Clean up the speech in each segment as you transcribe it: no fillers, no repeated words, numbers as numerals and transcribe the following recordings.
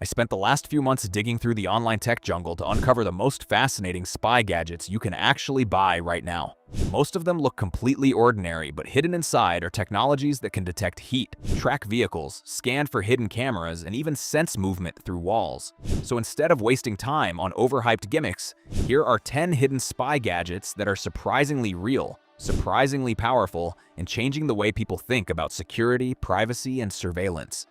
I spent the last few months digging through the online tech jungle to uncover the most fascinating spy gadgets you can actually buy right now. Most of them look completely ordinary, but hidden inside are technologies that can detect heat, track vehicles, scan for hidden cameras, and even sense movement through walls. So instead of wasting time on overhyped gimmicks, here are 10 hidden spy gadgets that are surprisingly real, surprisingly powerful, and changing the way people think about security, privacy, and surveillance.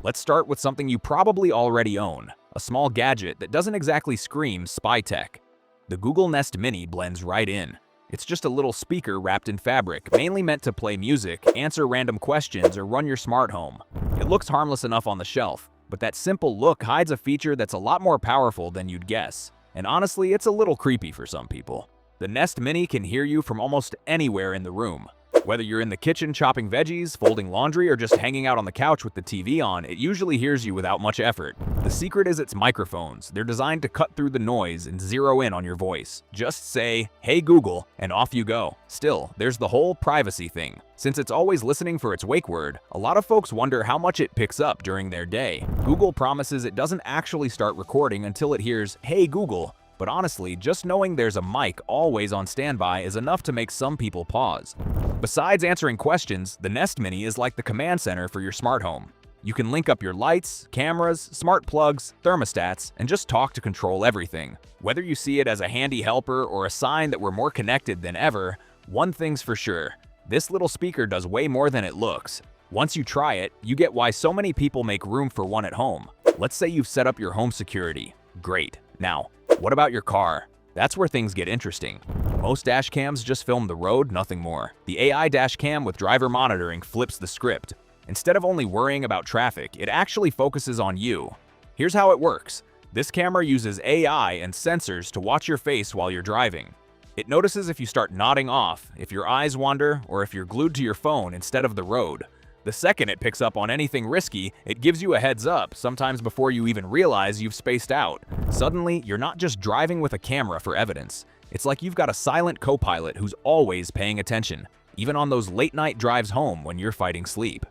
Let's start with something you probably already own, a small gadget that doesn't exactly scream spy tech. The Google Nest Mini blends right in. It's just a little speaker wrapped in fabric, mainly meant to play music, answer random questions, or run your smart home. It looks harmless enough on the shelf, but that simple look hides a feature that's a lot more powerful than you'd guess. And honestly, it's a little creepy for some people. The Nest Mini can hear you from almost anywhere in the room. Whether you're in the kitchen chopping veggies, folding laundry, or just hanging out on the couch with the TV on, it usually hears you without much effort. The secret is its microphones. They're designed to cut through the noise and zero in on your voice. Just say, "Hey Google," and off you go. Still, there's the whole privacy thing. Since it's always listening for its wake word, a lot of folks wonder how much it picks up during their day. Google promises it doesn't actually start recording until it hears, "Hey Google." But honestly, just knowing there's a mic always on standby is enough to make some people pause. Besides answering questions, the Nest Mini is like the command center for your smart home. You can link up your lights, cameras, smart plugs, thermostats, and just talk to control everything. Whether you see it as a handy helper or a sign that we're more connected than ever, one thing's for sure: this little speaker does way more than it looks. Once you try it, you get why so many people make room for one at home. Let's say you've set up your home security. Great. Now, what about your car? That's where things get interesting. Most dash cams just film the road, nothing more. The AI dash cam with driver monitoring flips the script. Instead of only worrying about traffic, it actually focuses on you. Here's how it works. This camera uses AI and sensors to watch your face while you're driving. It notices if you start nodding off, if your eyes wander, or if you're glued to your phone instead of the road. The second it picks up on anything risky, it gives you a heads up, sometimes before you even realize you've spaced out. Suddenly, you're not just driving with a camera for evidence. It's like you've got a silent co-pilot who's always paying attention, even on those late-night drives home when you're fighting sleep.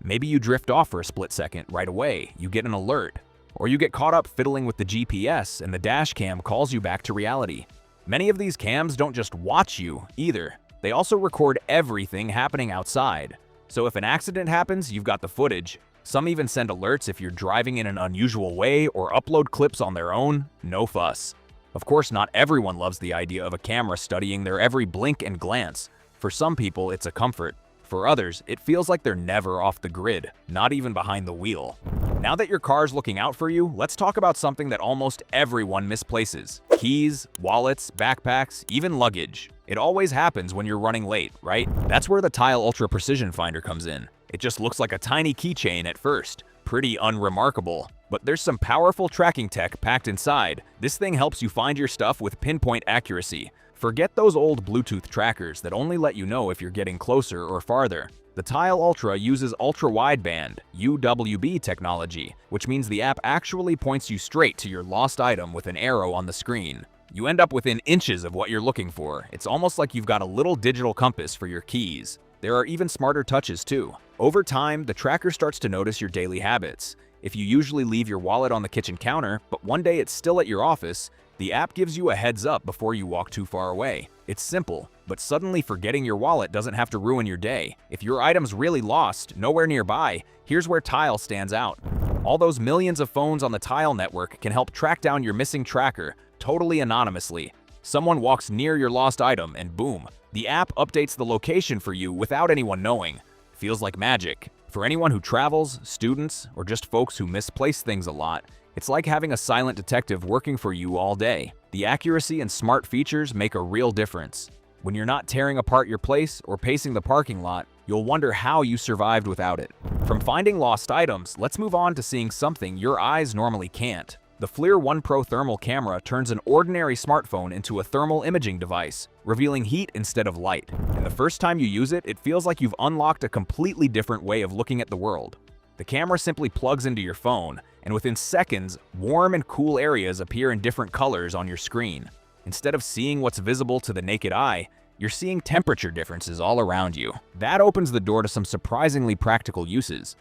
Maybe you drift off for a split second. Right away, you get an alert. Or you get caught up fiddling with the GPS and the dash cam calls you back to reality. Many of these cams don't just watch you, either. They also record everything happening outside. So if an accident happens, you've got the footage. Some even send alerts if you're driving in an unusual way or upload clips on their own. No fuss. Of course, not everyone loves the idea of a camera studying their every blink and glance. For some people, it's a comfort. For others, it feels like they're never off the grid, not even behind the wheel. Now that your car's looking out for you, let's talk about something that almost everyone misplaces. Keys, wallets, backpacks, even luggage. It always happens when you're running late, right? That's where the Tile Ultra Precision Finder comes in. It just looks like a tiny keychain at first. Pretty unremarkable. But there's some powerful tracking tech packed inside. This thing helps you find your stuff with pinpoint accuracy. Forget those old Bluetooth trackers that only let you know if you're getting closer or farther. The Tile Ultra uses Ultra-Wideband (UWB) technology, which means the app actually points you straight to your lost item with an arrow on the screen. You end up within inches of what you're looking for. It's almost like you've got a little digital compass for your keys. There are even smarter touches too. Over time, the tracker starts to notice your daily habits. If you usually leave your wallet on the kitchen counter, but one day it's still at your office, the app gives you a heads up before you walk too far away. It's simple, but suddenly forgetting your wallet doesn't have to ruin your day. If your item's really lost, nowhere nearby, here's where Tile stands out. All those millions of phones on the Tile network can help track down your missing tracker, totally anonymously. Someone walks near your lost item and boom, the app updates the location for you without anyone knowing. Feels like magic. For anyone who travels, students, or just folks who misplace things a lot, it's like having a silent detective working for you all day. The accuracy and smart features make a real difference. When you're not tearing apart your place or pacing the parking lot, you'll wonder how you survived without it. From finding lost items, let's move on to seeing something your eyes normally can't. The FLIR One Pro thermal camera turns an ordinary smartphone into a thermal imaging device, revealing heat instead of light. And the first time you use it, it feels like you've unlocked a completely different way of looking at the world. The camera simply plugs into your phone, and within seconds, warm and cool areas appear in different colors on your screen. Instead of seeing what's visible to the naked eye, you're seeing temperature differences all around you. That opens the door to some surprisingly practical uses.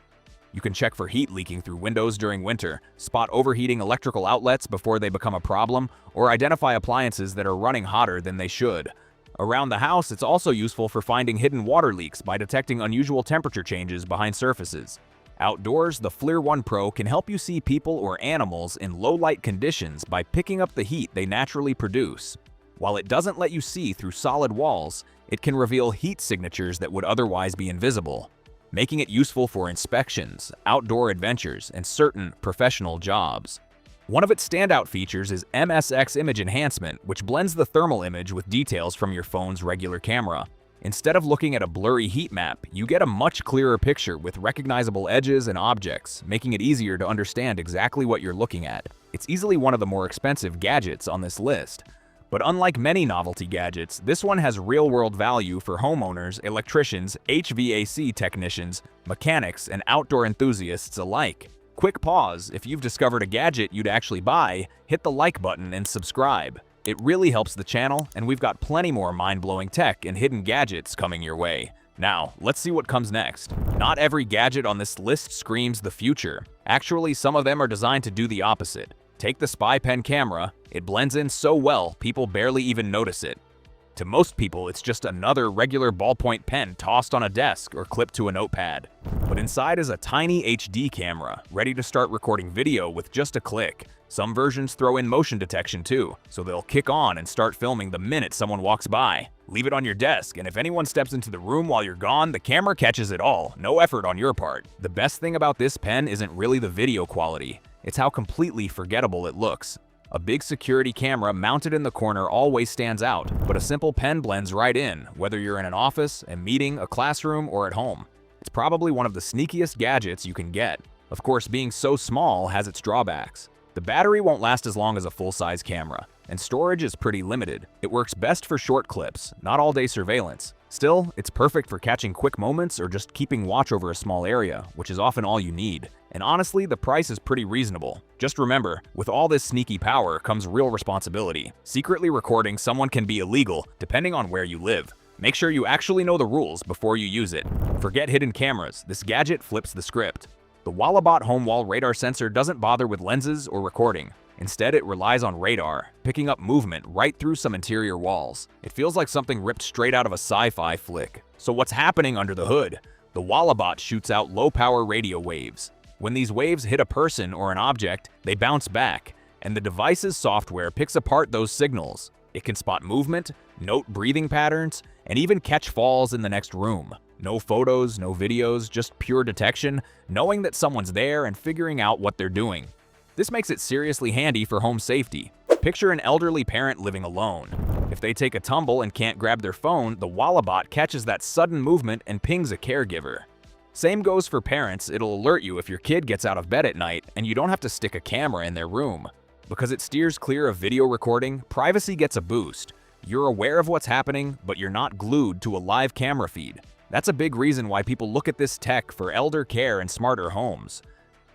You can check for heat leaking through windows during winter, spot overheating electrical outlets before they become a problem, or identify appliances that are running hotter than they should. Around the house, it's also useful for finding hidden water leaks by detecting unusual temperature changes behind surfaces. Outdoors, the FLIR One Pro can help you see people or animals in low-light conditions by picking up the heat they naturally produce. While it doesn't let you see through solid walls, it can reveal heat signatures that would otherwise be invisible, making it useful for inspections, outdoor adventures, and certain professional jobs. One of its standout features is MSX image enhancement, which blends the thermal image with details from your phone's regular camera. Instead of looking at a blurry heat map, you get a much clearer picture with recognizable edges and objects, making it easier to understand exactly what you're looking at. It's easily one of the more expensive gadgets on this list. But unlike many novelty gadgets, this one has real-world value for homeowners, electricians, HVAC technicians, mechanics, and outdoor enthusiasts alike. Quick pause: if you've discovered a gadget you'd actually buy, hit the like button and subscribe. It really helps the channel, and we've got plenty more mind-blowing tech and hidden gadgets coming your way. Now, let's see what comes next. Not every gadget on this list screams the future. Actually, some of them are designed to do the opposite. Take the Spy Pen camera. It blends in so well, people barely even notice it. To most people, it's just another regular ballpoint pen tossed on a desk or clipped to a notepad. But inside is a tiny HD camera, ready to start recording video with just a click. Some versions throw in motion detection too, so they'll kick on and start filming the minute someone walks by. Leave it on your desk, and if anyone steps into the room while you're gone, the camera catches it all, no effort on your part. The best thing about this pen isn't really the video quality, it's how completely forgettable it looks. A big security camera mounted in the corner always stands out, but a simple pen blends right in, whether you're in an office, a meeting, a classroom, or at home. It's probably one of the sneakiest gadgets you can get. Of course, being so small has its drawbacks. The battery won't last as long as a full-size camera, and storage is pretty limited. It works best for short clips, not all-day surveillance. Still, it's perfect for catching quick moments or just keeping watch over a small area, which is often all you need. And honestly, the price is pretty reasonable. Just remember, with all this sneaky power comes real responsibility. Secretly recording someone can be illegal, depending on where you live. Make sure you actually know the rules before you use it. Forget hidden cameras, this gadget flips the script. The Wallabot home wall radar sensor doesn't bother with lenses or recording. Instead, it relies on radar, picking up movement right through some interior walls. It feels like something ripped straight out of a sci-fi flick. So what's happening under the hood? The Wallabot shoots out low-power radio waves. When these waves hit a person or an object, they bounce back, and the device's software picks apart those signals. It can spot movement, note breathing patterns, and even catch falls in the next room. No photos, no videos, just pure detection, knowing that someone's there and figuring out what they're doing. This makes it seriously handy for home safety. Picture an elderly parent living alone. If they take a tumble and can't grab their phone, the Wallabot catches that sudden movement and pings a caregiver. Same goes for parents, it'll alert you if your kid gets out of bed at night, and you don't have to stick a camera in their room. Because it steers clear of video recording, privacy gets a boost. You're aware of what's happening, but you're not glued to a live camera feed. That's a big reason why people look at this tech for elder care and smarter homes.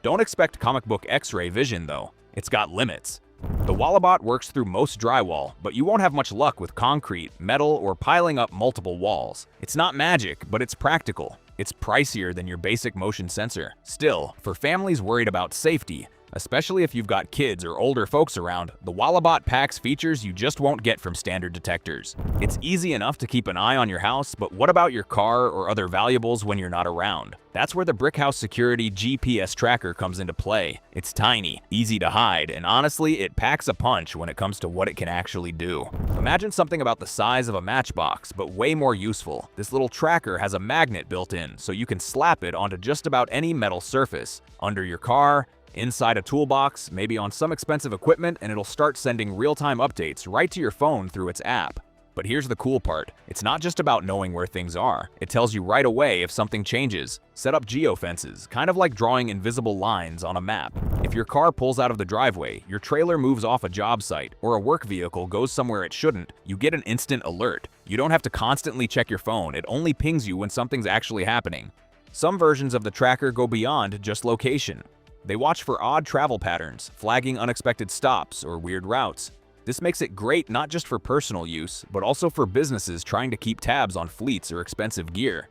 Don't expect comic book X-ray vision though, it's got limits. The Wallabot works through most drywall, but you won't have much luck with concrete, metal, or piling up multiple walls. It's not magic, but it's practical. It's pricier than your basic motion sensor. Still, for families worried about safety, especially if you've got kids or older folks around, the Wallabot packs features you just won't get from standard detectors. It's easy enough to keep an eye on your house, but what about your car or other valuables when you're not around? That's where the Brickhouse Security GPS tracker comes into play. It's tiny, easy to hide, and honestly, it packs a punch when it comes to what it can actually do. Imagine something about the size of a matchbox, but way more useful. This little tracker has a magnet built in, so you can slap it onto just about any metal surface, under your car, inside a toolbox, maybe on some expensive equipment, and it'll start sending real-time updates right to your phone through its app. But here's the cool part. It's not just about knowing where things are. It tells you right away if something changes. Set up geofences, kind of like drawing invisible lines on a map. If your car pulls out of the driveway, your trailer moves off a job site, or a work vehicle goes somewhere it shouldn't, you get an instant alert. You don't have to constantly check your phone. It only pings you when something's actually happening. Some versions of the tracker go beyond just location. They watch for odd travel patterns, flagging unexpected stops or weird routes. This makes it great not just for personal use, but also for businesses trying to keep tabs on fleets or expensive gear.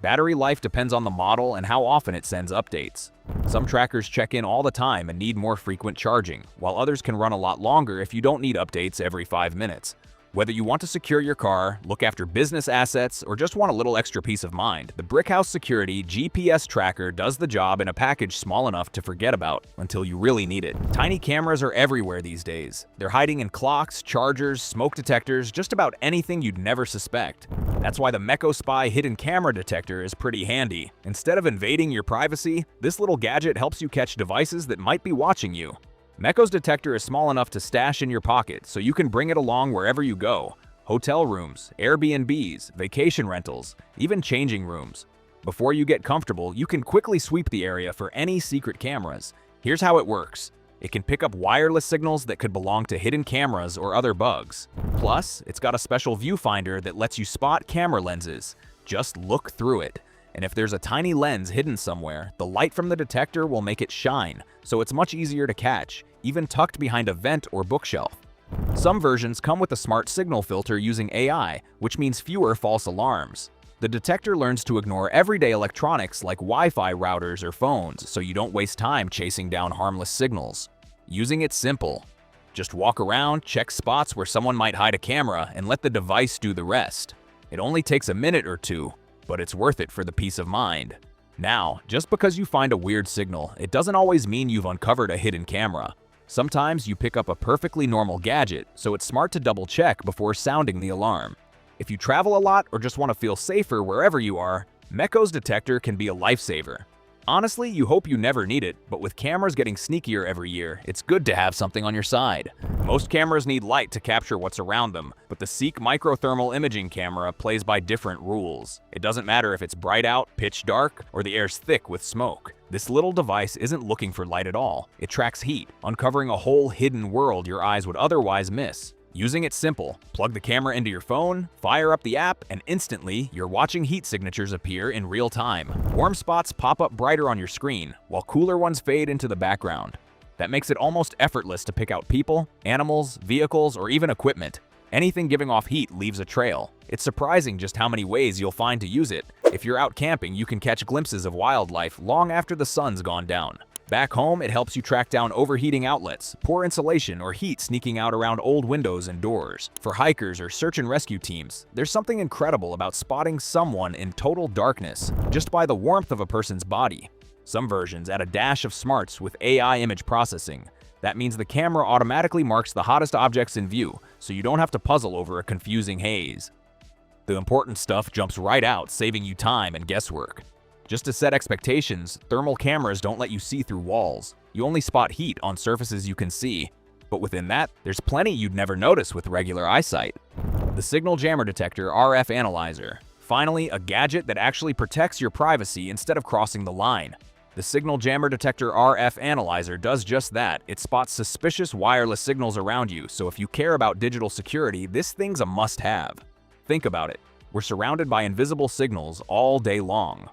Battery life depends on the model and how often it sends updates. Some trackers check in all the time and need more frequent charging, while others can run a lot longer if you don't need updates every 5 minutes. Whether you want to secure your car, look after business assets, or just want a little extra peace of mind, the Brickhouse Security GPS tracker does the job in a package small enough to forget about until you really need it. Tiny cameras are everywhere these days. They're hiding in clocks, chargers, smoke detectors, just about anything you'd never suspect. That's why the MechoSpy hidden camera detector is pretty handy. Instead of invading your privacy, this little gadget helps you catch devices that might be watching you. Mecho's detector is small enough to stash in your pocket, so you can bring it along wherever you go. Hotel rooms, Airbnbs, vacation rentals, even changing rooms. Before you get comfortable, you can quickly sweep the area for any secret cameras. Here's how it works. It can pick up wireless signals that could belong to hidden cameras or other bugs. Plus, it's got a special viewfinder that lets you spot camera lenses. Just look through it. And if there's a tiny lens hidden somewhere, the light from the detector will make it shine, so it's much easier to catch, even tucked behind a vent or bookshelf. Some versions come with a smart signal filter using AI, which means fewer false alarms. The detector learns to ignore everyday electronics like Wi-Fi routers or phones, so you don't waste time chasing down harmless signals. Using it's simple. Just walk around, check spots where someone might hide a camera, and let the device do the rest. It only takes a minute or two, but it's worth it for the peace of mind. Now, just because you find a weird signal, it doesn't always mean you've uncovered a hidden camera. Sometimes you pick up a perfectly normal gadget, so it's smart to double-check before sounding the alarm. If you travel a lot or just want to feel safer wherever you are, Mecho's detector can be a lifesaver. Honestly, you hope you never need it, but with cameras getting sneakier every year, it's good to have something on your side. Most cameras need light to capture what's around them, but the Seek microthermal imaging camera plays by different rules. It doesn't matter if it's bright out, pitch dark, or the air's thick with smoke. This little device isn't looking for light at all. It tracks heat, uncovering a whole hidden world your eyes would otherwise miss. Using it's simple. Plug the camera into your phone, fire up the app, and instantly, you're watching heat signatures appear in real time. Warm spots pop up brighter on your screen, while cooler ones fade into the background. That makes it almost effortless to pick out people, animals, vehicles, or even equipment. Anything giving off heat leaves a trail. It's surprising just how many ways you'll find to use it. If you're out camping, you can catch glimpses of wildlife long after the sun's gone down. Back home, it helps you track down overheating outlets, poor insulation, or heat sneaking out around old windows and doors. For hikers or search and rescue teams, there's something incredible about spotting someone in total darkness just by the warmth of a person's body. Some versions add a dash of smarts with AI image processing. That means the camera automatically marks the hottest objects in view, so you don't have to puzzle over a confusing haze. The important stuff jumps right out, saving you time and guesswork. Just to set expectations, thermal cameras don't let you see through walls. You only spot heat on surfaces you can see. But within that, there's plenty you'd never notice with regular eyesight. The Signal Jammer Detector RF Analyzer. Finally, a gadget that actually protects your privacy instead of crossing the line. The Signal Jammer Detector RF Analyzer does just that. It spots suspicious wireless signals around you, so if you care about digital security, this thing's a must-have. Think about it. We're surrounded by invisible signals all day long.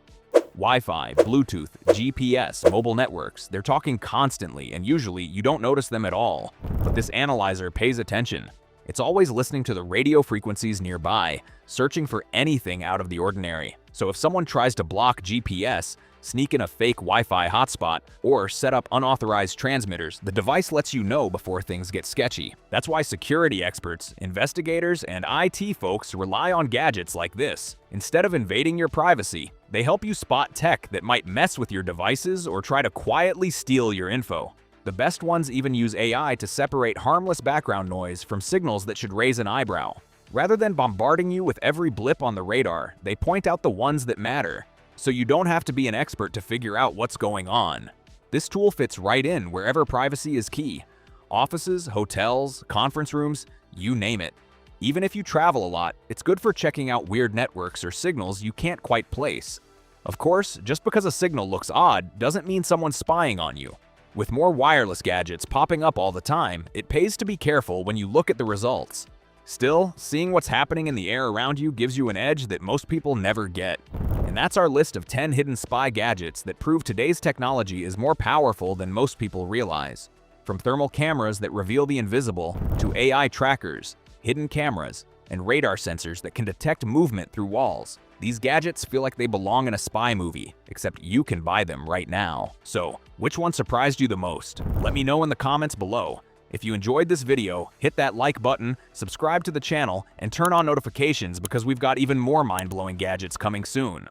Wi-Fi, Bluetooth, GPS, mobile networks, they're talking constantly, and usually you don't notice them at all. But this analyzer pays attention. It's always listening to the radio frequencies nearby, searching for anything out of the ordinary. So if someone tries to block GPS, sneak in a fake Wi-Fi hotspot, or set up unauthorized transmitters, the device lets you know before things get sketchy. That's why security experts, investigators, and IT folks rely on gadgets like this. Instead of invading your privacy, they help you spot tech that might mess with your devices or try to quietly steal your info. The best ones even use AI to separate harmless background noise from signals that should raise an eyebrow. Rather than bombarding you with every blip on the radar, they point out the ones that matter, so you don't have to be an expert to figure out what's going on. This tool fits right in wherever privacy is key. Offices, hotels, conference rooms, you name it. Even if you travel a lot, it's good for checking out weird networks or signals you can't quite place. Of course, just because a signal looks odd doesn't mean someone's spying on you. With more wireless gadgets popping up all the time, it pays to be careful when you look at the results. Still, seeing what's happening in the air around you gives you an edge that most people never get. And that's our list of 10 hidden spy gadgets that prove today's technology is more powerful than most people realize. From thermal cameras that reveal the invisible, to AI trackers, hidden cameras, and radar sensors that can detect movement through walls. These gadgets feel like they belong in a spy movie, except you can buy them right now. So, which one surprised you the most? Let me know in the comments below. If you enjoyed this video, hit that like button, subscribe to the channel, and turn on notifications because we've got even more mind-blowing gadgets coming soon.